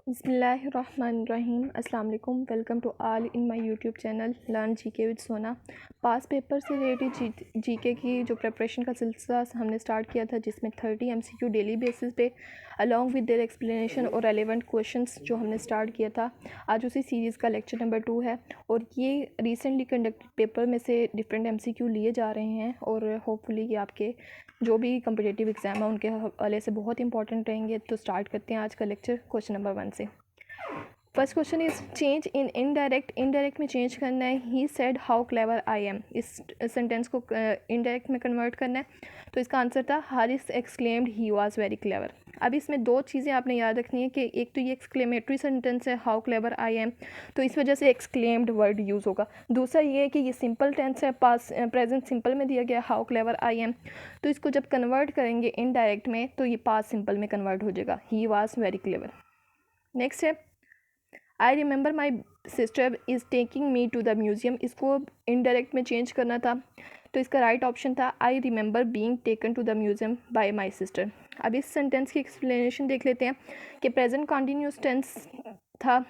बिस्मिल्लाहिर्रहमानिर्रहीम अस्सलाम वालेकुम। Welcome to all in my YouTube channel learn GK with Sona. Past paper से रिलेटेड जीके की जो प्रिपरेशन का सिलसिला हमने स्टार्ट किया था, जिसमें 30 एमसीक्यू डेली बेसिस पे अलॉन्ग विद देयर एक्सप्लेनेशन और रेलेवेंट क्वेश्चंस जो हमने स्टार्ट किया था, आज उसी सीरीज़ का लेक्चर नंबर 2 है। और ये रिसेंटली कंडक्टेड पेपर में से डिफरेंट एमसीक्यू लिए जा रहे हैं और होपफुली ये आपके जो भी कम्पिटिटिव एग्ज़ाम है उनके हवाले से बहुत इंपॉर्टेंट रहेंगे। तो स्टार्ट करते हैं आज का लेक्चर क्वेश्चन नंबर 1 से। First question is change in indirect में चेंज करना है। He said how clever I am, इस सेंटेंस को इनडायरेक्ट में कन्वर्ट करना है। तो इसका आंसर था Haris exclaimed he was very clever. अब इसमें दो चीज़ें आपने याद रखनी है कि एक तो ये एक्सक्लेमेटरी सेंटेंस है हाउ क्लेवर आई एम, तो इस वजह से एक्सक्लेम्ड वर्ड यूज़ होगा। दूसरा ये है कि ये सिंपल टेंस है, पास प्रेजेंट सिंपल में दिया गया हाउ क्लेवर आई एम, तो इसको जब कन्वर्ट करेंगे इनडायरेक्ट में तो ये पास सिंपल में कन्वर्ट हो जाएगा, he was very clever. Next है I remember my sister is taking me to the museum, इसको इनडायरेक्ट में चेंज करना था, तो इसका राइट ऑप्शन था I remember being taken to the museum by my sister. अब इस सेंटेंस की एक्सप्लेनेशन देख लेते हैं कि प्रेजेंट कॉन्टीन्यूस टेंस था,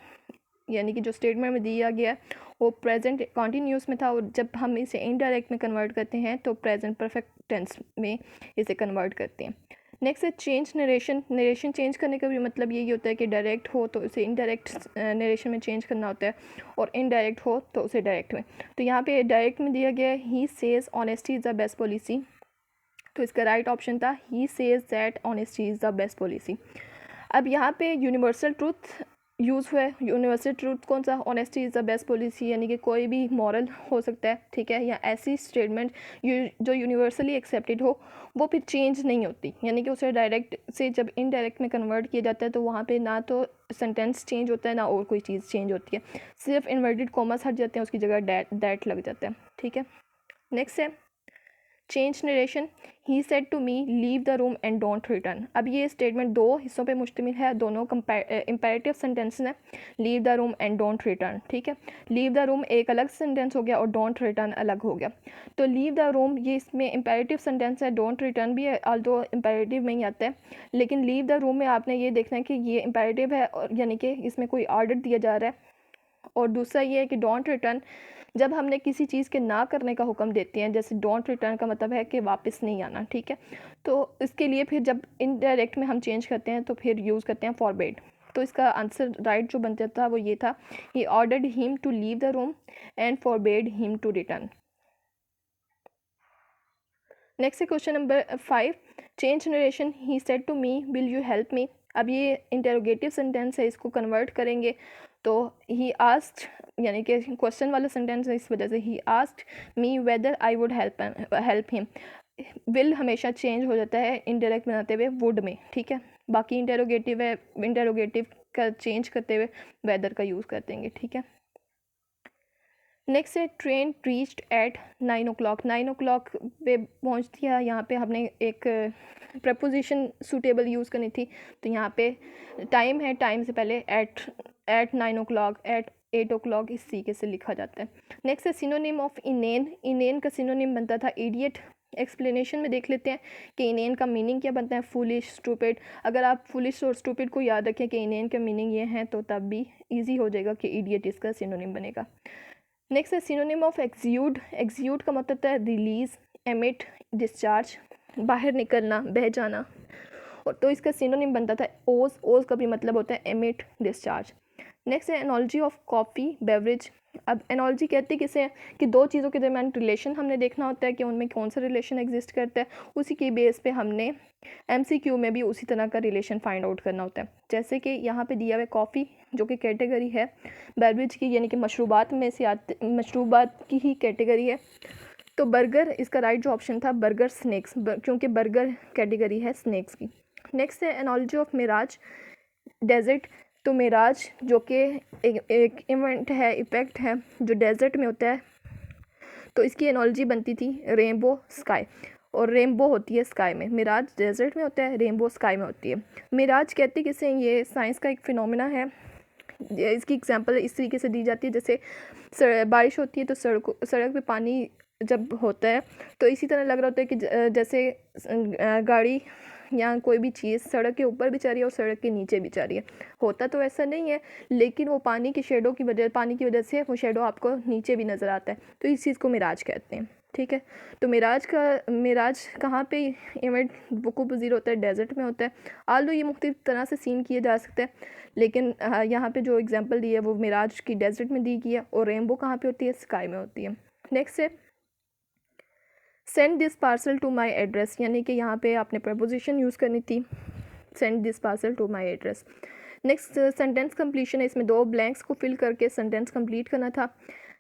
यानी कि जो स्टेटमेंट में दिया गया वो प्रेजेंट कॉन्टीन्यूस में था, और जब हम इसे इनडायरेक्ट में कन्वर्ट करते हैं तो प्रेजेंट परफेक्ट टेंस में इसे कन्वर्ट करते हैं। नेक्स्ट है चेंज नरेशन चेंज करने का भी मतलब यही होता है कि डायरेक्ट हो तो उसे इनडायरेक्ट नरेशन में चेंज करना होता है, और इनडायरेक्ट हो तो उसे डायरेक्ट में। तो यहाँ पे डायरेक्ट में दिया गया है he says honesty is the best policy, तो इसका राइट ऑप्शन था he says that honesty is the best policy. अब यहाँ पे यूनिवर्सल ट्रूथ यूज़ हुआ है। यूनिवर्सल ट्रूथ कौन सा? Honesty is the best policy, यानी कि कोई भी मॉरल हो सकता है, ठीक है, या ऐसी स्टेटमेंट जो यूनिवर्सली एक्सेप्टेड हो वो फिर चेंज नहीं होती, यानी कि उसे डायरेक्ट से जब इनडायरेक्ट में कन्वर्ट किया जाता है तो वहाँ पे ना तो सेंटेंस चेंज होता है ना और कोई चीज़ चेंज होती है, सिर्फ इन्वर्टेड कॉमास हट जाते हैं, उसकी जगह दैट लग जाता है, ठीक है। नेक्स्ट है change narration he said to me leave the room and don't return. अब ये स्टेटमेंट दो हिस्सों पे मुश्तमिल है, दोनों इंपेरेटिव सेंटेंस हैं, leave the room and don't return, ठीक है। लीव द रूम एक अलग सेंटेंस हो गया और डोंट रिटर्न अलग हो गया। तो लीव द रूम ये इसमें इंपेरेटिव सेंटेंस है, डोंट रिटर्न भी है, ऑल्दो इंपेरेटिव में ही आता है, लेकिन लीव द रूम में आपने ये देखना है कि ये इंपेरेटिव है और यानी कि इसमें कोई ऑर्डर दिया जा रहा है। और दूसरा ये है कि डोंट रिटर्न जब हमने किसी चीज़ के ना करने का हुक्म देते हैं, जैसे डोंट रिटर्न का मतलब है कि वापस नहीं आना, ठीक है, तो इसके लिए फिर जब इनडायरेक्ट में हम चेंज करते हैं तो फिर यूज़ करते हैं फॉरबेड। तो इसका आंसर राइट जो बनता था वो ये था, he ordered him to leave the room and forbade him to return. Next है question number 5 change narration he said to me will you help me. अब ये इंटेरोगेटिव सेंटेंस है, इसको कन्वर्ट करेंगे तो ही आस्क्ड, यानी कि क्वेश्चन वाला सेंटेंस है, इस वजह से he asked me whether I would help him. Will हमेशा चेंज हो जाता है इनडायरेक्ट बनाते हुए वुड में, ठीक है, बाकी इंटेरोगेटिव है, इंटेरोगेटिव का चेंज करते हुए वेदर का यूज़ कर देंगे, ठीक है। नेक्स्ट है train reached eight 9 o'clock। 9 o'clock पे पहुँचती है, यहाँ पे हमने एक प्रपोजिशन सूटेबल यूज़ करनी थी, तो यहाँ पे टाइम है, टाइम से पहले एट 9 o'clock, एट 8 o'clock इस तरीके से लिखा जाता है। नेक्स्ट है सिनोनिम ऑफ इनेन का सिनोनिम बनता था इडियट। एक्सप्लेनेशन में देख लेते हैं कि इनेन का मीनिंग क्या बनता है, फुलिश, स्टूपिड। अगर आप फुलिश और स्टूपिड को याद रखें कि इनेन का मीनिंग ये है तो तब भी ईजी हो जाएगा कि इडियट इसका सिनोनिम बनेगा। नेक्स्ट है सिनोनिम ऑफ एक्सियूड। एक्सियूड का मतलब है रिलीज, एमिट, डिस्चार्ज, बाहर निकलना, बह जाना, और तो इसका सिनोनिम बनता था ओज का भी मतलब होता है एमिट, डिस्चार्ज। नेक्स्ट है एनोलॉजी ऑफ कॉफ़ी बेवरेज। अब एनोलॉजी कहते हैं किसे कि दो चीज़ों के दरमियान रिलेशन हमने देखना होता है कि उनमें कौन सा रिलेशन एग्जिस्ट करता है, उसी की बेस पे हमने एमसीक्यू में भी उसी तरह का रिलेशन फाइंड आउट करना होता है। जैसे कि यहाँ पे दिया हुआ है कॉफ़ी जो कि कैटेगरी है बेवरेज की, यानी कि मशरूबात में से मशरूबात की ही कैटेगरी है, तो बर्गर इसका राइट जो ऑप्शन था बर्गर स्नैक्स, क्योंकि बर्गर कैटेगरी है स्नैक्स की। नेक्स्ट है एनोलॉजी ऑफ मिराज डेजर्ट। तो मिराज जो कि एक इवेंट है, इफेक्ट है जो डेजर्ट में होता है, तो इसकी एनोलॉजी बनती थी रेनबो स्काई, और रेनबो होती है स्काई में, मिराज डेजर्ट में होता है, रेनबो स्काई में होती है। मिराज कहते किसे, ये साइंस का एक फिनोमेना है। इसकी एग्जांपल इस तरीके से दी जाती है, जैसे बारिश होती है तो सड़क पे पानी जब होता है तो इसी तरह लग रहा होता है कि जैसे गाड़ी या कोई भी चीज़ सड़क के ऊपर भी जा रही है और सड़क के नीचे भी जा रही है। होता तो ऐसा नहीं है, लेकिन वो पानी की वजह से वो शेडो आपको नीचे भी नज़र आता है, तो इस चीज़ को मिराज कहते हैं। ठीक है, तो मिराज कहाँ पे इवेंट वकूफ़ पज़ीर होता है? डेजर्ट में होता है। आल्दो ये मुख्तलिफ तरह से सीन किए जा सकते हैं, लेकिन यहाँ पे जो एग्जांपल दी है वो मिराज की डेजर्ट में दी गई है, और रेनबो कहाँ पे होती है? स्काई में होती है। नेक्स्ट है send this parcel to my address, यानी कि यहाँ पे आपने प्रपोजिशन यूज़ करनी थी, send this parcel to my address. Next sentence completion है, इसमें 2 ब्लैंक्स को फिल करके सेंटेंस कंप्लीट करना था।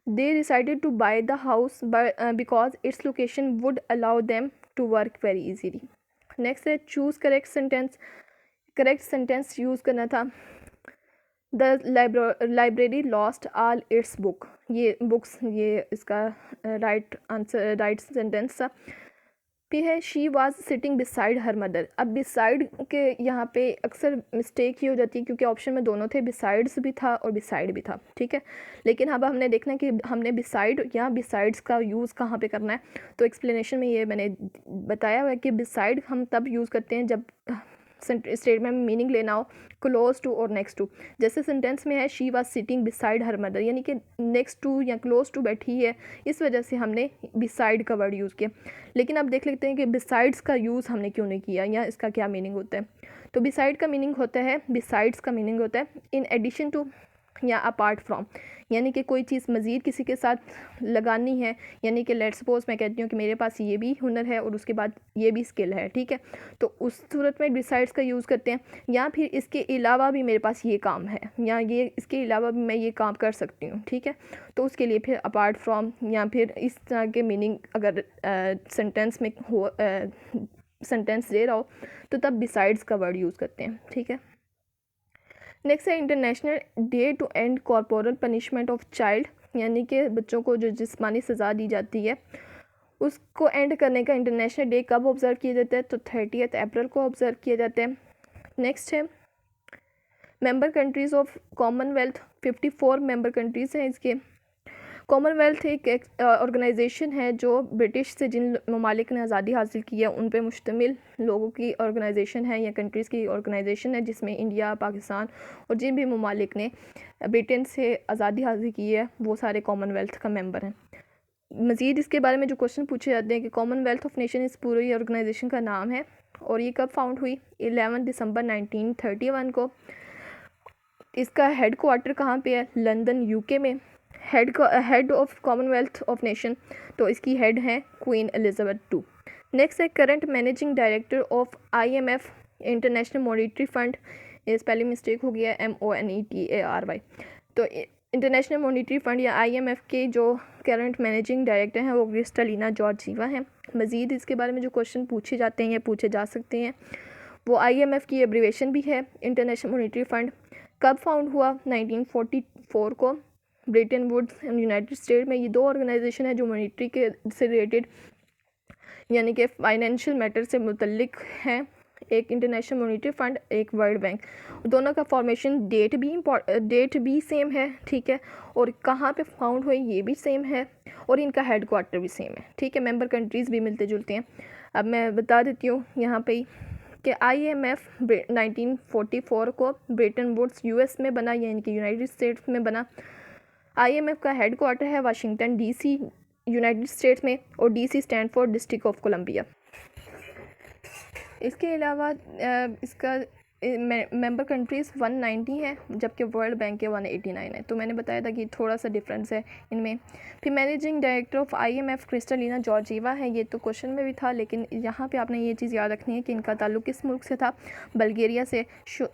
They decided to buy the house because its location would allow them to work very easily. Next है choose correct sentence use करना था। The library lost all its book, ये books, ये इसका right sentence था। पे है she was sitting beside her mother. अब बिसाइड के यहाँ पे अक्सर मिस्टेक ही हो जाती है, क्योंकि ऑप्शन में दोनों थे, बिसाइड्स भी था और बिसाइड भी था। ठीक है, लेकिन अब हमने देखना है कि हमने बिसाइड या बिसाइड्स का यूज़ कहाँ पे करना है। तो एक्सप्लेनेशन में ये मैंने बताया हुआ है कि बिसाइड हम तब यूज़ करते हैं जब स्टेटमेंट में मीनिंग लेना हो क्लोज टू और नेक्स्ट टू। जैसे सेंटेंस में है she was sitting beside her mother, यानी कि नेक्स्ट टू या क्लोज टू बैठी है, इस वजह से हमने बिसाइड का वर्ड यूज़ किया। लेकिन अब देख लेते हैं कि बिसाइड्स का यूज़ हमने क्यों नहीं किया या इसका क्या मीनिंग होता है। तो बिसाइड का मीनिंग होता है, बिसाइड्स का मीनिंग होता है इन एडिशन टू या अपार्ट फ्रॉम, यानी कि कोई चीज़ मज़ीद किसी के साथ लगानी है। यानी कि लेट्स सपोज मैं कहती हूँ कि मेरे पास ये भी हुनर है और उसके बाद ये भी स्किल है, ठीक है, तो उस सूरत में बिसाइड्स का यूज़ करते हैं। या फिर इसके अलावा भी मेरे पास ये काम है, या ये इसके अलावा भी मैं ये काम कर सकती हूँ, ठीक है, तो उसके लिए फिर अपार्ट फ्रॉम या फिर इस तरह के मीनिंग अगर सेंटेंस में हो, सेंटेंस दे रहा हो, तो तब बिसाइड्स का वर्ड यूज़ करते हैं। ठीक है, नेक्स्ट है international day to end corporal punishment of child, यानी कि बच्चों को जो जिस्मानी सज़ा दी जाती है उसको एंड करने का इंटरनेशनल डे कब ऑब्ज़र्व किया जाता है? तो 30 अप्रैल को ऑब्ज़र्व किया जाता है। नेक्स्ट है member countries of Commonwealth, 54 member countries हैं इसके। कॉमनवेल्थ एक ऑर्गेनाइजेशन है जो ब्रिटिश से जिन ममालिक ने आज़ादी हासिल की है उन पे मुश्तमिल लोगों की ऑर्गेनाइजेशन है या कंट्रीज़ की ऑर्गेनाइजेशन है, जिसमें इंडिया, पाकिस्तान और जिन भी ममालिक ने ब्रिटेन से आज़ादी हासिल की है वो सारे कॉमनवेल्थ का मेंबर हैं। मज़ीद इसके बारे में जो क्वेश्चन पूछे जाते हैं कि कॉमनवेल्थ ऑफ नेशन इस पूरी ऑर्गेनाइजेशन का नाम है, और ये कब फाउंड हुई? 11 दिसंबर 1931 को। इसका हेड क्वार्टर कहाँ पे है? लंदन, यूके में। Head of Commonwealth of nation, तो इसकी हेड है क्वीन एलिजाबेथ II। नेक्स्ट है current managing director of IMF, international monetary fund, ये स्पेलिंग मिस्टेक हो गया, MONETARY। तो इंटरनेशनल मॉनेटरी फंड या IMF के जो करंट मैनेजिंग डायरेक्टर हैं वो क्रिस्टलिना जॉर्जिवा हैं। मज़ीद इसके बारे में जो क्वेश्चन पूछे जाते हैं या पूछे जा सकते हैं वो IMF की एब्रीवेशन भी है, इंटरनेशनल मॉनेटरी फंड। कब फाउंड हुआ? 1944 को। Bretton Woods and United State में ये दो ऑर्गेनाइजेशन है जो मॉनेटरी के से रिलेटेड यानी कि फाइनेंशियल मैटर से मुतल्लिक हैं, एक इंटरनेशनल मॉनेटरी फंड, एक वर्ल्ड बैंक। दोनों का फॉर्मेशन डेट भी सेम है, ठीक है, और कहाँ पे फाउंड हुए ये भी सेम है, और इनका हेड क्वार्टर भी सेम है, ठीक है। मेंबर कंट्रीज़ भी मिलते जुलते हैं। अब मैं बता देती हूँ यहाँ पे कि IMF 1944 को ब्रिटेन वुड्स US में बना, यानी कि यूनाइटेड स्टेट्स में बना। IMF का हेड क्वार्टर है वाशिंगटन DC, यूनाइटेड स्टेट्स में, और DC stand for District of Columbia. इसके अलावा इसका मेंबर कंट्रीज़ 190 है, जबकि वर्ल्ड बैंक के 189 है। तो मैंने बताया था कि थोड़ा सा डिफरेंस है इनमें। फिर managing director of IMF Kristalina Georgieva है, ये तो क्वेश्चन में भी था, लेकिन यहाँ पे आपने ये चीज़ याद रखनी है कि इनका ताल्लुक किस मुल्क से था? बल्गेरिया से। She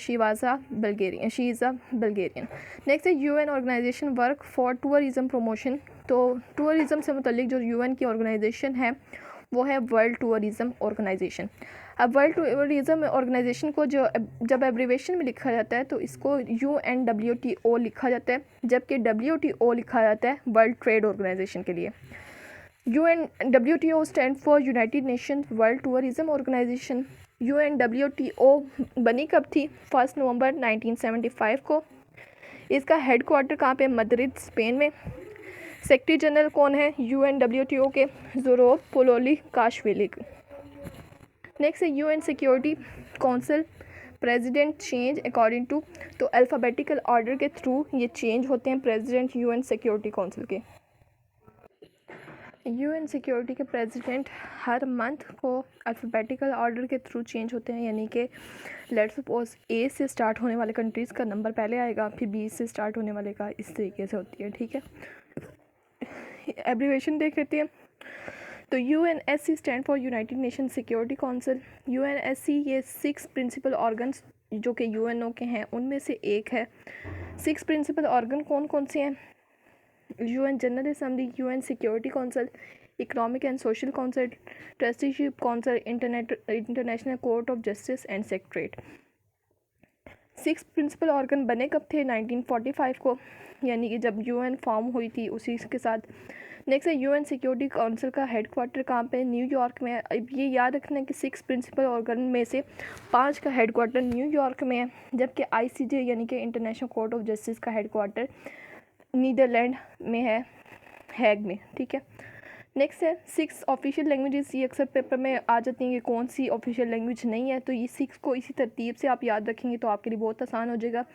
is a Bulgarian. Next है UN organisation work for tourism promotion. तो टूरिज़म से मुतल्लिक जो UN की ऑर्गेनाइजेशन है वो है वर्ल्ड टूरिज़म ऑर्गेनाइजेशन। अब वर्ल्ड टूरिज़म ऑर्गेनाइजेशन को जब एब्रीवेशन में लिखा जाता है तो इसको UNWTO लिखा जाता है, जबकि WTO लिखा जाता है वर्ल्ड ट्रेड ऑर्गेनाइजेशन के लिए। UNWTO stand for United Nation World tourism Organisation. UNWTO बनी कब थी? 1 नवंबर 1975 को। इसका हेड क्वार्टर कहाँ पे? मद्रिद, स्पेन में। सेक्रेटरी जनरल कौन है UNWTO के? Zurab Pololikashvili. नेक्स्ट है UN security council president change according to, तो अल्फ़ाबेटिकल ऑर्डर के थ्रू ये चेंज होते हैं प्रेसिडेंट यूएन सिक्योरिटी काउंसिल के। यूएन सिक्योरिटी के प्रेसिडेंट हर मंथ को अल्फ़ाबेटिकल ऑर्डर के थ्रू चेंज होते हैं, यानी कि लेट्स सपोज ए से स्टार्ट होने वाले कंट्रीज़ का नंबर पहले आएगा, फिर बी से स्टार्ट होने वाले का, इस तरीके से होती है। ठीक है, एब्रीवेशन देख लेते हैं। तो UNSC stand for United nation security council. UNSC ये 6 प्रिंसिपल ऑर्गन्स जो कि यूएनओ के हैं उनमें से एक है। 6 प्रिंसिपल ऑर्गन कौन कौन से हैं? UN general assembly, UN security council, economic and social council, trusteeship council, international court of justice and secretariat. 6 principal organ बने कब थे? 1945 को, यानी कि जब यूएन फॉर्म हुई थी उसी के साथ। नेक्स्ट है यूएन सिक्योरिटी काउंसिल का हेडक्वार्टर कहाँ पे? न्यूयॉर्क में है। अब ये याद रखना है कि 6 प्रिंसिपल ऑर्गन में से 5 का हेडक्वार्टर न्यूयॉर्क में है, जबकि आईसीजे यानी कि इंटरनेशनल कोर्ट ऑफ जस्टिस का हेडक्वार्टर नीदरलैंड में है, हैग में। ठीक है, नेक्स्ट है 6 ऑफिशियल लैंग्वेजेस। ये अक्सर पेपर में आ जाती हैं कि कौन सी ऑफिशियल लैंग्वेज नहीं है, तो ये 6 को इसी तरतीब से आप याद रखेंगे तो आपके लिए बहुत आसान हो जाएगा।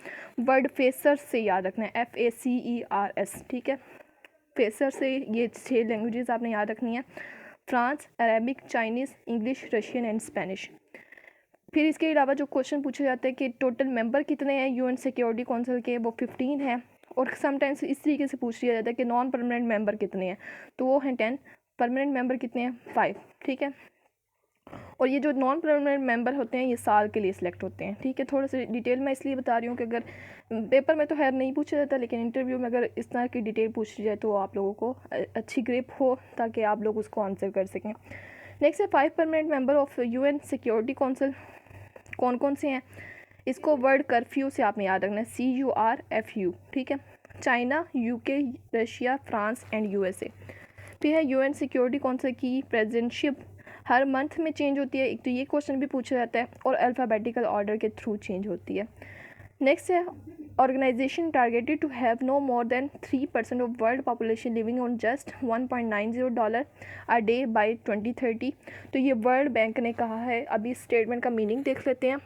वर्ड फेसर से याद रखना है, FACERS। ठीक है, फेसर से ये 6 लैंग्वेजेस आपने याद रखनी है, France, Arabic, Chinese, English, Russian and Spanish. फिर इसके अलावा जो क्वेश्चन पूछे जाते हैं कि टोटल मेंबर कितने हैं यूएन सिक्योरिटी काउंसिल के, वो 15 हैं। और समटाइम्स इस तरीके से पूछ लिया जाता है कि नॉन परमानेंट मेंबर कितने हैं, तो वो हैं 10। परमानेंट मेंबर कितने हैं? 5। ठीक है, और ये जो नॉन परमानेंट मेंबर होते हैं ये साल के लिए सिलेक्ट होते हैं। ठीक है, थोड़ा सा डिटेल मैं इसलिए बता रही हूँ कि अगर पेपर में तो खैर नहीं पूछा जाता, लेकिन इंटरव्यू में अगर इस तरह की डिटेल पूछी जाए तो आप लोगों को अच्छी ग्रिप हो ताकि आप लोग उसको आंसर कर सकें। नेक्स्ट है 5 permanent member of UN security council कौन कौन से हैं? इसको वर्ड कर्फ्यू से आपने याद रखना है, CURFU। ठीक है, China, UK, Russia, France and USA। फिर है यूएन सिक्योरिटी काउंसिल की प्रेसिडेंटशिप हर मंथ में चेंज होती है, एक तो ये क्वेश्चन भी पूछा जाता है, और अल्फ़ाबेटिकल ऑर्डर के थ्रू चेंज होती है। नेक्स्ट है organisation targeted to have no more than 3% of world population living on just $1.90 a day by 2030। तो ये वर्ल्ड बैंक ने कहा है। अभी इस स्टेटमेंट का मीनिंग देख लेते हैं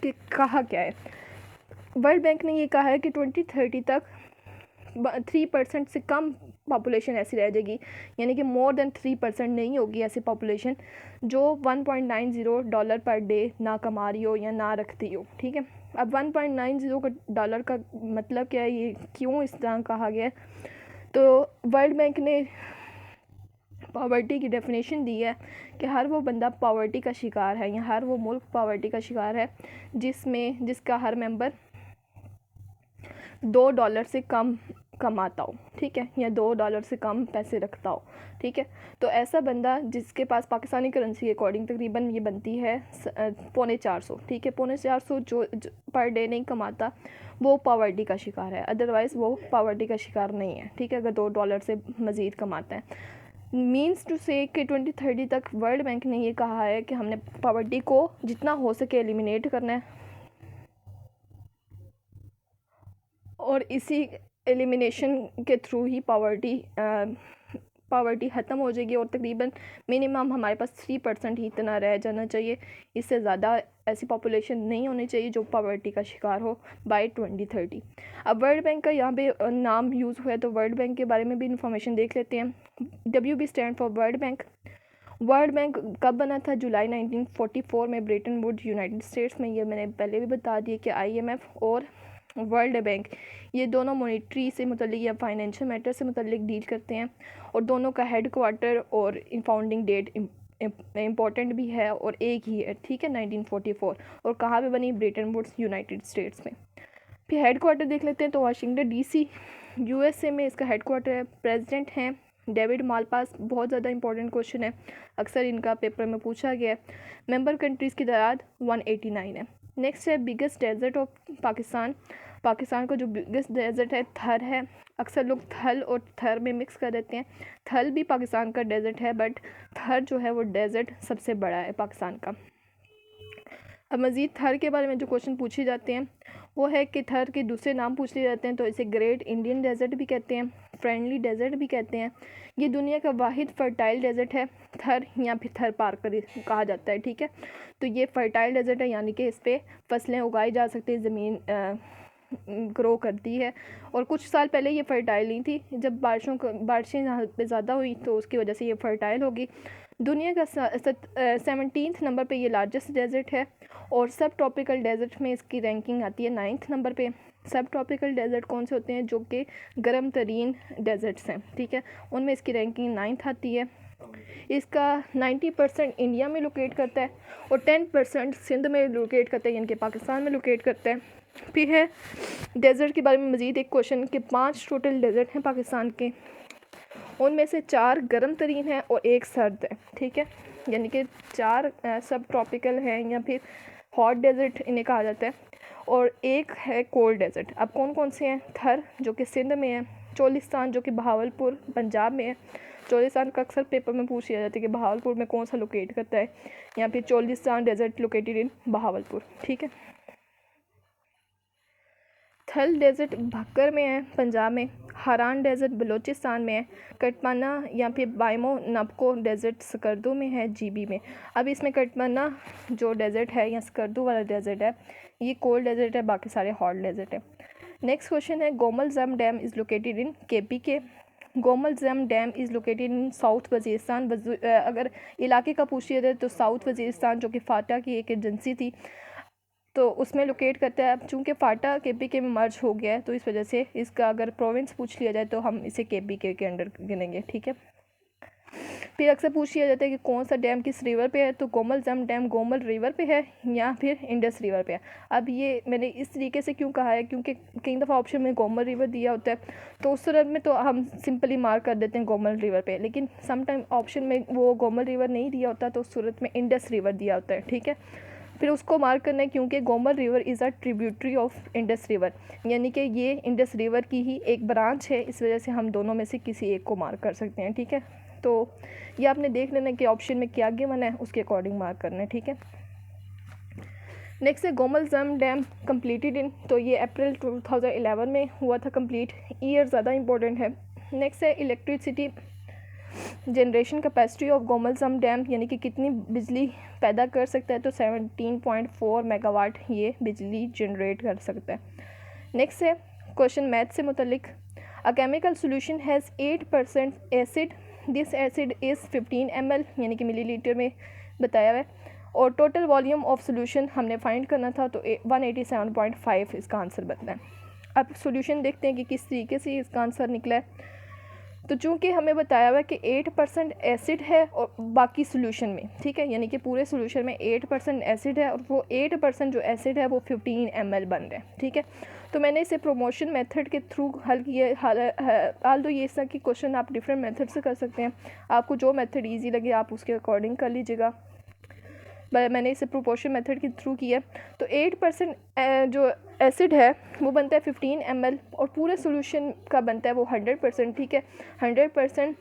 कि कहा क्या है। वर्ल्ड बैंक ने ये कहा है कि 2030 तक 3% से कम पॉपुलेशन ऐसी रह जाएगी, यानी कि मोर देन 3% नहीं होगी ऐसी पॉपुलेशन जो $1.90 पर डे ना कमा रही हो या ना रखती हो। ठीक है, अब $1.90 का मतलब क्या है, ये क्यों इस तरह कहा गया है? तो वर्ल्ड बैंक ने पॉवर्टी की डेफिनेशन दी है कि हर वो बंदा पॉवर्टी का शिकार है या हर वो मुल्क पॉवर्टी का शिकार है जिसका हर मेंबर $2 से कम कमाता हो। ठीक है, या $2 से कम पैसे रखता हो। ठीक है, तो ऐसा बंदा जिसके पास पाकिस्तानी करेंसी के अकॉर्डिंग तकरीबन ये बनती है 450। ठीक है, 450 जो पर डे नहीं कमाता वो पॉवर्टी का शिकार है, अदरवाइज़ वो पॉवर्टी का शिकार नहीं है। ठीक है, अगर $2 से मज़ीद कमाता है। मीन्स टू से कि 2030 तक वर्ल्ड बैंक ने ये कहा है कि हमने पॉवर्टी को जितना हो सके एलिमिनेट करना है, और इसी एलिमिनेशन के थ्रू ही पॉवर्टी ख़त्म हो जाएगी, और तकरीबन मिनिमम हमारे पास 3% ही इतना रह जाना चाहिए। इससे ज़्यादा ऐसी पॉपुलेशन नहीं होनी चाहिए जो पॉवर्टी का शिकार हो बाय 2030। अब वर्ल्ड बैंक का यहाँ पे नाम यूज़ हुआ है, तो वर्ल्ड बैंक के बारे में भी इंफॉर्मेशन देख लेते हैं। WB stand for world bank. World bank कब बना था? जुलाई 1944 में ब्रेटन वुड्स यूनाइटेड स्टेट्स में। ये मैंने पहले भी बता दिया कि IMF और वर्ल्ड बैंक ये दोनों मॉनेटरी से मुतल्लिक या फाइनेंशियल मैटर से मुतल्लिक डील करते हैं, और दोनों का हेड क्वार्टर और फाउंडिंग डेट इम्पॉर्टेंट भी है और एक ही है। ठीक है, 1944। और कहाँ पे बनी? ब्रेटन वुड्स यूनाइटेड स्टेट्स में। फिर हेड क्वार्टर देख लेते हैं, तो वाशिंगटन DC USA में इसका हेड क्वार्टर है। प्रेसिडेंट हैं डेविड मालपास। बहुत ज़्यादा इंपॉर्टेंट क्वेश्चन है, अक्सर इनका पेपर में पूछा गया है। मेंबर कंट्रीज़ की तादाद 189 है। नेक्स्ट है biggest desert of Pakistan. Pakistan का जो बिगेस्ट डेजर्ट है थर है। अक्सर लोग थल और थर में मिक्स कर देते हैं। थल भी पाकिस्तान का डेजर्ट है, बट थर जो है वो डेजर्ट सबसे बड़ा है पाकिस्तान का। अब मज़ीद थर के बारे में जो क्वेश्चन पूछे जाते हैं वो है कि थर के दूसरे नाम पूछ लिए जाते हैं, तो इसे ग्रेट इंडियन डेजर्ट भी कहते हैं, फ्रेंडली डेजर्ट भी कहते हैं। ये दुनिया का वाहिद फर्टाइल डेजर्ट है, थर या फिर थर पार्कर कहा जाता है, ठीक है। तो ये फर्टाइल डेजर्ट है, यानी कि इस पर फसलें उगाई जा सकती हैं, ज़मीन ग्रो करती है। और कुछ साल पहले ये फर्टाइल नहीं थी, जब बारिशें यहाँ पे ज़्यादा हुई तो उसकी वजह से ये फर्टाइल होगी। दुनिया का 17th नंबर पे ये लार्जेस्ट डेजर्ट है, और सब ट्रॉपिकल डेजर्ट में इसकी रैंकिंग आती है 9th नंबर पे। सब ट्रॉपिकल डेजर्ट कौन से होते हैं? जो कि गर्म तरीन डेजर्ट्स हैं, ठीक है, उनमें इसकी रैंकिंग 9th आती है। इसका 90% इंडिया में लोकेट करता है और 10% सिंध में लोकेट करता है, यानी कि पाकिस्तान में लोकेट करता है। फिर है डेजर्ट के बारे में मज़ीद एक क्वेश्चन कि 5 टोटल डेजर्ट हैं पाकिस्तान के, उनमें से 4 गर्म तरीन हैं और 1 सर्द है, ठीक है, यानी कि 4 सब ट्रॉपिकल हैं या फिर हॉट डेजर्ट इन्हें कहा जाता है, और 1 है कोल्ड डेजर्ट। अब कौन कौन से हैं? थर जो कि सिंध में है, चोलिस्तान जो कि बहावलपुर पंजाब में है। चोलिस्तान का अक्सर पेपर में पूछ लिया जाता है कि बहावलपुर में कौन सा लोकेट करता है, या फिर Cholistan desert located in Bahawalpur, ठीक है। थल डेजर्ट भक्कर में है पंजाब में, हारान डेजर्ट बलूचिस्तान में है, कटमना या फिर बाइमो नबको डेजर्ट स्कर्दू में है, जीबी में। अब इसमें कटमना जो डेजर्ट है या स्कर्दू वाला डेजर्ट है, ये कोल्ड डेजर्ट है, बाकी सारे हॉट डेजर्ट है। नेक्स्ट क्वेश्चन है गोमल जम dam is located in KP के। गोमल जम dam is located in south Waziristan. अगर इलाके का पूछ लिया जाए तो साउथ वजीरिस्तान जो कि फाटा की एक एजेंसी थी तो उसमें लोकेट करता है। अब चूँकि फाटा केपीके में मर्ज हो गया है तो इस वजह से इसका अगर प्रोविंस पूछ लिया जाए तो हम इसे केपीके के अंडर गिनेंगे, ठीक है। फिर अक्सर पूछ लिया जाता है कि कौन सा डैम किस रिवर पे है, तो गोमल जम डैम गोमल रिवर पे है या फिर इंडस रिवर पे है। अब ये मैंने इस तरीके से क्यों कहा है, क्योंकि कई दफ़ा ऑप्शन में गोमल रिवर दिया होता है तो उस सूरत में तो हम सिंपली मार्क कर देते हैं गोमल रिवर पे, लेकिन सम टाइम ऑप्शन में वो गोमल रिवर नहीं दिया होता तो उस सूरत में इंडस रिवर दिया होता है, ठीक है। फिर उसको मार्क करना है क्योंकि Gomal river is a tributary of Indus river, यानी कि ये इंडस रिवर की ही एक ब्रांच है, इस वजह से हम दोनों में से किसी एक को मार्क कर सकते हैं, ठीक है। तो ये आपने देख लेना कि ऑप्शन में क्या गिवन है उसके अकॉर्डिंग मार्क करना है, ठीक है। नेक्स्ट है गोमल जम डैम कंप्लीटेड इन, तो ये अप्रैल 2011 में हुआ था कंप्लीट, ईयर ज़्यादा इंपॉर्टेंट है। नेक्स्ट है electricity generation capacity of Gomal जम डैम, यानी कि कितनी बिजली पैदा कर सकता है, तो 17.4 मेगावाट ये बिजली जनरेट कर सकता है। नेक्स्ट है क्वेश्चन मैथ से मुतलिक, a chemical solution has 8% acid, this acid is 15 ml, यानी कि मिलीलीटर में बताया हुआ है, और टोटल वॉल्यूम ऑफ सोल्यूशन हमने फाइंड करना था तो 187.5 इसका आंसर बनता है। अब सोल्यूशन देखते हैं कि किस तरीके से इसका आंसर निकला है। तो चूँकि हमें बताया हुआ है कि 8% एसिड है और बाकी सोल्यूशन में, ठीक है, यानी कि पूरे सोल्यूशन में 8% एसिड है और वो 8% जो एसिड है वो 15 ml बन रहा है, ठीक है। तो मैंने इसे प्रोमोशन मेथड के थ्रू हल किया। हाल तो ये इस तरह की क्वेश्चन आप डिफरेंट मेथड से कर सकते हैं, आपको जो मेथड ईजी लगे आप उसके अकॉर्डिंग कर लीजिएगा। मैंने इसे प्रोपोर्शन मेथड के थ्रू किया। तो 8% जो एसिड है वो बनता है 15 ml और पूरे सोल्यूशन का बनता है वो 100%, ठीक है। 100%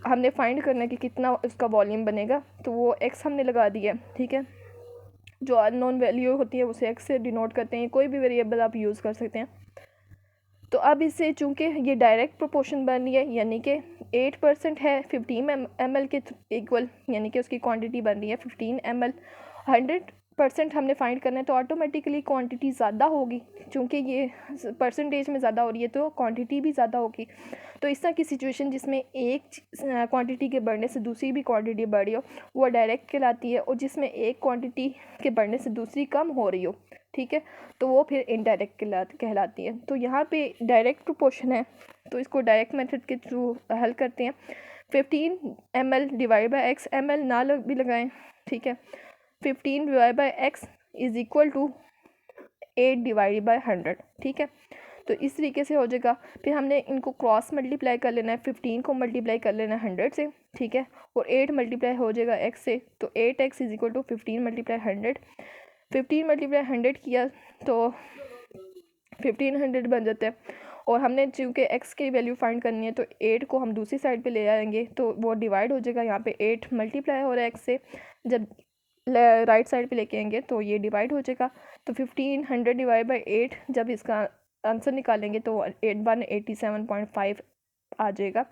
हमने फाइंड करना है कि कितना उसका वॉल्यूम बनेगा, तो वो x हमने लगा दिया, ठीक है। जो अननोन वैल्यू होती है उसे x से डिनोट करते हैं, कोई भी वेरिएबल आप यूज़ कर सकते हैं। तो अब इससे चूँकि ये डायरेक्ट प्रोपोर्शन बन रही है, यानी कि 8% है 15 ml के इक्वल, यानी कि उसकी क्वांटिटी बन रही है 15 ml। 100% हमने फाइंड करना है तो ऑटोमेटिकली क्वांटिटी ज़्यादा होगी, चूँकि ये परसेंटेज में ज़्यादा हो रही है तो क्वांटिटी भी ज़्यादा होगी। तो इस तरह की सिचुएशन जिसमें एक क्वांटिटी के बढ़ने से दूसरी भी क्वांटिटी बढ़ रही हो वो डायरेक्ट कहलाती है, और जिसमें एक क्वांटिटी के बढ़ने से दूसरी कम हो रही हो, ठीक है, तो वो फिर इनडायरेक्ट कहलाती है। तो यहाँ पे डायरेक्ट प्रोपोर्शन है तो इसको डायरेक्ट मेथड के थ्रू हल करते हैं। 15 ml divide by x, ml ना भी लगाएं, ठीक है। 15 divide by x is equal to 8 divide by 100, ठीक है। तो इस तरीके से हो जाएगा। फिर हमने इनको क्रॉस मल्टीप्लाई कर लेना है, 15 को मल्टीप्लाई कर लेना है 100 से, ठीक है, और 8 मल्टीप्लाई हो जाएगा x से, तो 8x is equal to 15 multiply 100। 15 multiply 100 किया तो 1500 बन जाता है, और हमने चूँकि x की वैल्यू फाइंड करनी है तो 8 को हम दूसरी साइड पे ले आएंगे तो वो डिवाइड हो जाएगा। यहाँ पे 8 मल्टीप्लाई हो रहा है x से, जब राइट साइड पे लेके आएंगे तो ये डिवाइड हो जाएगा। तो 1500 डिवाइड बाई 8 जब इसका आंसर निकालेंगे तो 187.5 आ जाएगा।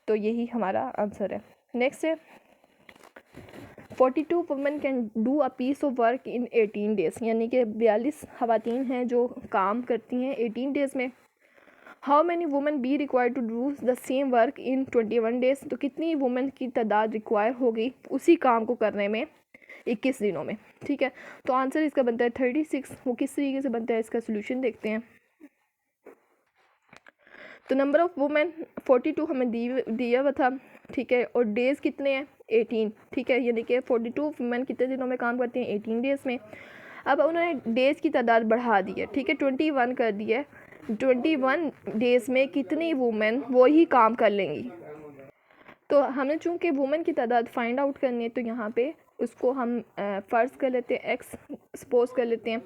तो यही हमारा आंसर है। नेक्स्ट है 42 women can do a piece of work in 18 days, यानी कि 42 ख़वातीन हैं जो काम करती हैं 18 डेज़ में। How many women be required to do the same work in 21 days, तो कितनी वुमेन की तादाद रिक्वायर होगी उसी काम को करने में 21 दिनों में। ठीक है, तो आंसर इसका बनता है 36। वो किस तरीके से बनता है इसका सोल्यूशन देखते हैं। तो नंबर ऑफ़ वुमेन 42 हमें दिया हुआ था, ठीक है, और डेज़ कितने हैं 18, ठीक है, यानी कि 42 वुमेन कितने दिनों में काम करती हैं 18 डेज़ में। अब उन्होंने डेज़ की तादाद बढ़ा दी है, ठीक है, 21 कर दी है। 21 डेज़ में कितनी वुमेन वही काम कर लेंगी। तो हमें चूँकि वुमेन की तादाद फाइंड आउट करनी है तो यहाँ पे उसको हम फ़र्ज़ कर लेते हैं, एक्स सपोज कर लेते हैं।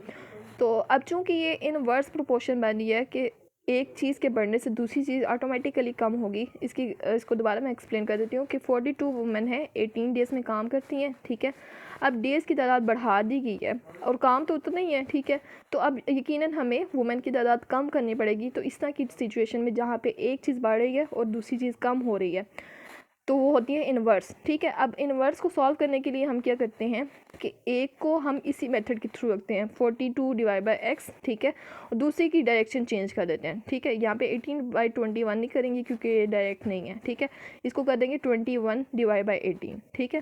तो अब चूँकि ये इनवर्स प्रोपोर्शन बन रही है कि एक चीज़ के बढ़ने से दूसरी चीज़ ऑटोमेटिकली कम होगी। इसको दोबारा मैं एक्सप्लेन कर देती हूँ कि 42 वुमेन है 18 डेज़ में काम करती हैं, ठीक है। अब डेज़ की तादाद बढ़ा दी गई है और काम तो उतना ही है, ठीक है। तो अब यकीनन हमें वुमेन की तादाद कम करनी पड़ेगी। तो इस तरह की सिचुएशन में जहाँ पे एक चीज़ बढ़ रही है और दूसरी चीज़ कम हो रही है तो वो होती है इन्वर्स, ठीक है। अब इन्वर्स को सॉल्व करने के लिए हम क्या करते हैं कि एक को हम इसी मेथड के थ्रू रखते हैं 42 डिवाइड बाई एक्स, ठीक है, और दूसरी की डायरेक्शन चेंज कर देते हैं, ठीक है। यहाँ पे 18/21 नहीं करेंगे क्योंकि ये डायरेक्ट नहीं है, ठीक है। इसको कर देंगे 21 डिवाइड बाई 18, ठीक है।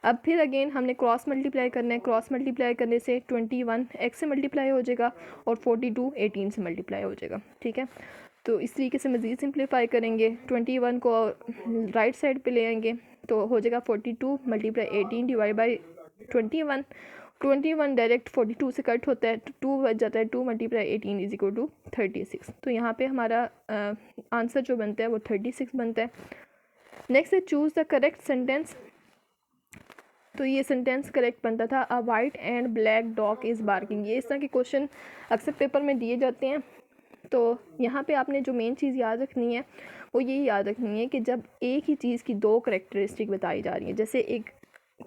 अब फिर अगेन हमने क्रॉस मल्टीप्लाई करना है। क्रॉस मल्टीप्लाई करने से 21 एक्स से मल्टीप्लाई हो जाएगा और 42 18 से मल्टीप्लाई हो जाएगा, ठीक है। तो इस तरीके से मज़ीद सिंप्लीफाई करेंगे। 21 को राइट साइड पे ले आएंगे तो हो जाएगा 42 मल्टीप्लाई 18 डिवाइड बाई 21। 21 डायरेक्ट 42 से कट होता है तो 2 बच जाता है। 2 मल्टीप्लाई 18 इज इक्वल टू 36। तो यहाँ पे हमारा आंसर जो बनता है वो 36 बनता है। नेक्स्ट है चूज़ द करेक्ट सेंटेंस। तो ये सेंटेंस करेक्ट बनता था अ white and black dog is barking. ये इस तरह के क्वेश्चन अक्सर पेपर में दिए जाते हैं। तो यहाँ पे आपने जो मेन चीज़ याद रखनी है वो ये याद रखनी है कि जब एक ही चीज़ की दो करैक्टरिस्टिक बताई जा रही है, जैसे एक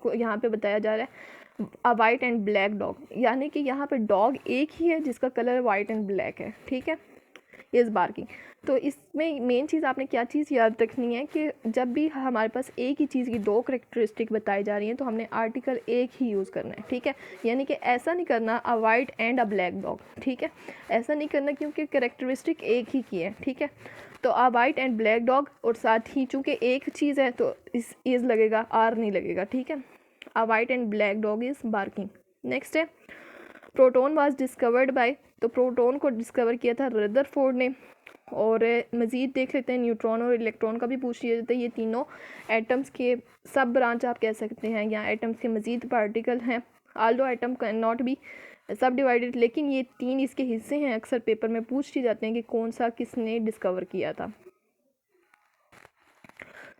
यहाँ पे बताया जा रहा है अ वाइट एंड ब्लैक डॉग, यानी कि यहाँ पे डॉग एक ही है जिसका कलर वाइट एंड ब्लैक है, ठीक है, इज़ बार्किंग। तो इसमें मेन चीज़ आपने क्या चीज़ याद रखनी है कि जब भी हमारे पास एक ही चीज़ की दो करैक्टरिस्टिक बताई जा रही हैं तो हमने आर्टिकल एक ही यूज़ करना है, ठीक है। यानी कि ऐसा नहीं करना अ white and a black dog, ठीक है, ऐसा नहीं करना क्योंकि करैक्टरिस्टिक एक ही की है, ठीक है। तो अ वाइट एंड ब्लैक डॉग और साथ ही चूँकि एक चीज़ है तो इस इज़ लगेगा, आर नहीं लगेगा, ठीक है। अ white and black dog is barking. Next है प्रोटॉन वाज डिस्कवर्ड बाय। तो प्रोटॉन को डिस्कवर किया था रदरफोर्ड ने। और मज़ीद देख लेते हैं न्यूट्रॉन और इलेक्ट्रॉन का भी पूछ लिया जाता है। ये तीनों एटम्स के सब ब्रांच आप कह सकते हैं या एटम्स के मज़ीद पार्टिकल हैं। Aldous atom can not be सब डिवाइडेड, लेकिन ये तीन इसके हिस्से हैं। अक्सर पेपर में पूछ लिए जाते हैं कि कौन सा किसने डिस्कवर किया था।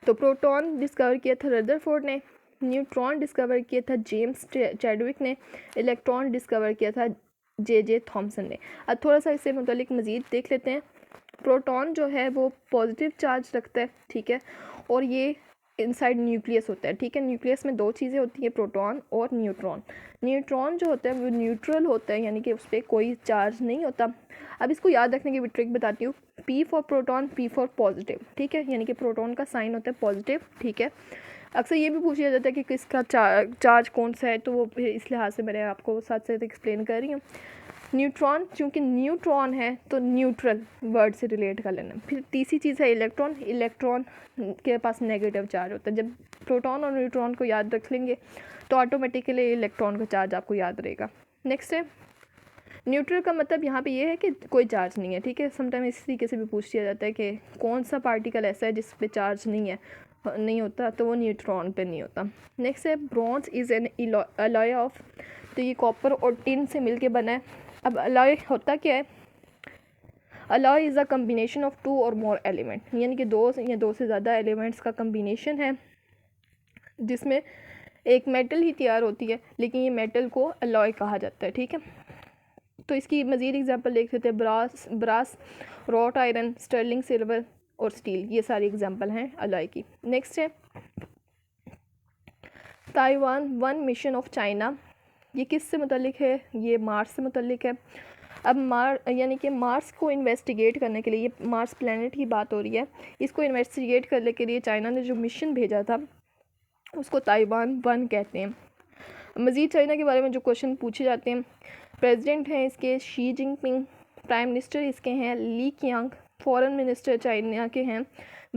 तो प्रोटॉन डिस्कवर किया था रदरफोर्ड ने, न्यूट्रॉन डिस्कवर किया था जेम्स चैडविक ने, इलेक्ट्रॉन डिस्कवर किया था जे थॉमसन ने। अब थोड़ा सा इससे मुतालिक मज़ीद देख लेते हैं। प्रोटॉन जो है वो पॉजिटिव चार्ज रखता है, ठीक है, और ये इनसाइड न्यूक्लियस होता है, ठीक है। न्यूक्लियस में दो चीज़ें होती हैं, प्रोटॉन और न्यूट्रॉन। न्यूट्रॉन जो होता है वो न्यूट्रल होता है, यानी कि उस पर कोई चार्ज नहीं होता। अब इसको याद रखने की भी ट्रिक बताती हूँ। P for proton, P for positive, ठीक है, यानी कि प्रोटॉन का साइन होता है पॉजिटिव, ठीक है। अक्सर ये भी पूछा जाता है कि किसका चार्ज कौन सा है, तो वो इस लिहाज से मैंने आपको साथ साथ एक्सप्लेन कर रही हूँ। न्यूट्रॉन, चूँकि न्यूट्रॉन है तो न्यूट्रल वर्ड से रिलेट कर लेना। फिर तीसरी चीज़ है इलेक्ट्रॉन। इलेक्ट्रॉन के पास नेगेटिव चार्ज होता है। जब प्रोटॉन और न्यूट्रॉन को याद रख लेंगे तो ऑटोमेटिकली इलेक्ट्रॉन का चार्ज आपको याद रहेगा। नेक्स्ट है न्यूट्रल का मतलब यहाँ पे ये है कि कोई चार्ज नहीं है, ठीक है। समटाइम इस तरीके से भी पूछ लिया जाता है कि कौन सा पार्टिकल ऐसा है जिस पे चार्ज नहीं होता, तो वो न्यूट्रॉन पे नहीं होता। नेक्स्ट है bronze is an alloy of. तो ये कॉपर और टिन से मिलके बना है। अब अलॉय होता क्या है? Alloy is a combination of two और मोर एलिमेंट, यानी कि दो या दो से ज़्यादा एलिमेंट्स का कम्बिनेशन है जिसमें एक मेटल ही तैयार होती है, लेकिन ये मेटल को अलॉय कहा जाता है, ठीक है। तो इसकी मज़ीद एग्जांपल देख सकते हैं। Brass, wrought iron, sterling silver और स्टील, ये सारी एग्जांपल हैं अलॉय की। नेक्स्ट है ताइवान 1 मिशन ऑफ चाइना, ये किससे मुतल्लिक है? ये मार्स से मुतल्लिक है। अब यानी कि मार्स को इन्वेस्टिगेट करने के लिए, ये मार्स प्लैनेट की बात हो रही है, इसको इन्वेस्टिगेट करने के लिए चाइना ने जो मिशन भेजा था उसको ताइवान 1 कहते हैं। मज़ीद चाइना के बारे में जो क्वेश्चन पूछे जाते हैं, प्रेसिडेंट हैं इसके शी जिनपिंग, प्राइम मिनिस्टर इसके हैं ली कियांग, फॉरेन मिनिस्टर चाइना के हैं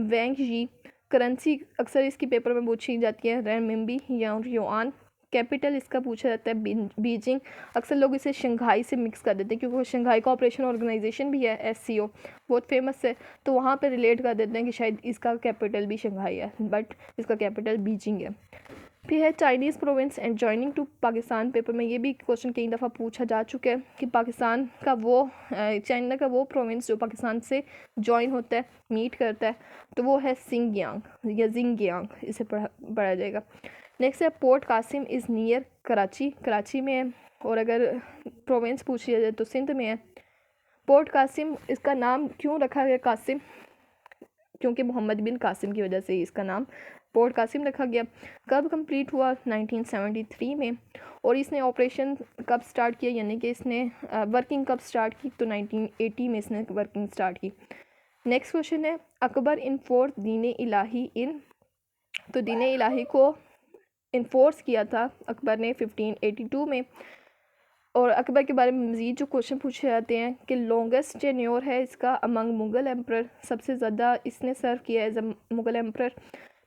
वैंग यी, करेंसी अक्सर इसकी पेपर में पूछी जाती है रेनमिंबी या युआन, कैपिटल इसका पूछा जाता है बीजिंग, अक्सर लोग इसे शंघाई से मिक्स कर देते हैं क्योंकि वो शंघाई कोऑपरेशन ऑर्गेनाइजेशन भी है SCO, बहुत फेमस है, तो वहाँ पे रिलेट कर देते हैं कि शायद इसका कैपिटल भी शंघाई है, बट इसका कैपिटल बीजिंग है। फिर है Chinese province and joining two Pakistan, paper में ये भी क्वेश्चन कई दफ़ा पूछा जा चुका है कि पाकिस्तान का वो चाइना का वो प्रोविंस जो पाकिस्तान से जॉइन होता है, मीट करता है, तो वो है सिंगयांग या जिंगयांग, इसे पढ़ा जाएगा। नेक्स्ट है port Qasim is near Karachi, Karachi में है, और अगर प्रोविंस पूछी जाए तो सिंध में है। पोर्ट कासिम, इसका नाम क्यों रखा गया कासिम? क्योंकि मोहम्मद बिन कासिम की वजह से इसका नाम पोर्ट कासिम रखा गया। कब कंप्लीट हुआ? 1973 में। और इसने ऑपरेशन कब स्टार्ट किया, यानी कि इसने वर्किंग कब स्टार्ट की? तो 1980 में इसने वर्किंग स्टार्ट की। नेक्स्ट क्वेश्चन है अकबर इन्फोर्स दीन इलाही इन, तो दीन इलाही को इन्फोर्स किया था अकबर ने 1582 में। और अकबर के बारे में मज़ीद जो क्वेश्चन पूछे जाते हैं कि लॉन्गेस्ट टेन्योर है इसका अमंग मुग़ल एम्पर, सबसे ज़्यादा इसने सर्व किया एज अ मुग़ल एम्पर।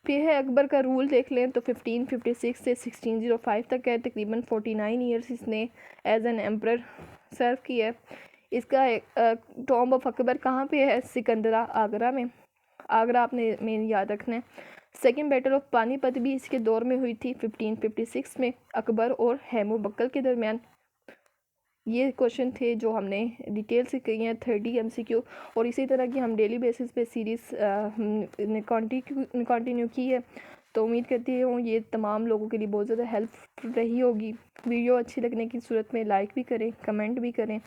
फिर है अकबर का रूल देख लें तो 1556 से 1605 तक है, तकरीबन 49 ईयर्स इसने एज एन एम्पर सर्व किया है। इसका टॉम्ब ऑफ अकबर कहाँ पे है? सिकंदरा, आगरा में। आगरा आपने मेन याद रखना है। सेकेंड बैटल ऑफ पानीपत भी इसके दौर में हुई थी 1556 में, अकबर और हैमू बक्कल के दरमियान। ये क्वेश्चन थे जो हमने डिटेल से किए हैं 30 MCQ, और इसी तरह की हम डेली बेसिस पे सीरीज़ कंटिन्यू की है। तो उम्मीद करती हूँ ये तमाम लोगों के लिए बहुत ज़्यादा हेल्प रही होगी। वीडियो अच्छी लगने की सूरत में लाइक भी करें, कमेंट भी करें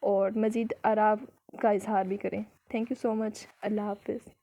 और मज़ीद आराम का इजहार भी करें। Thank you so much. अल्लाह हाफ़िज़।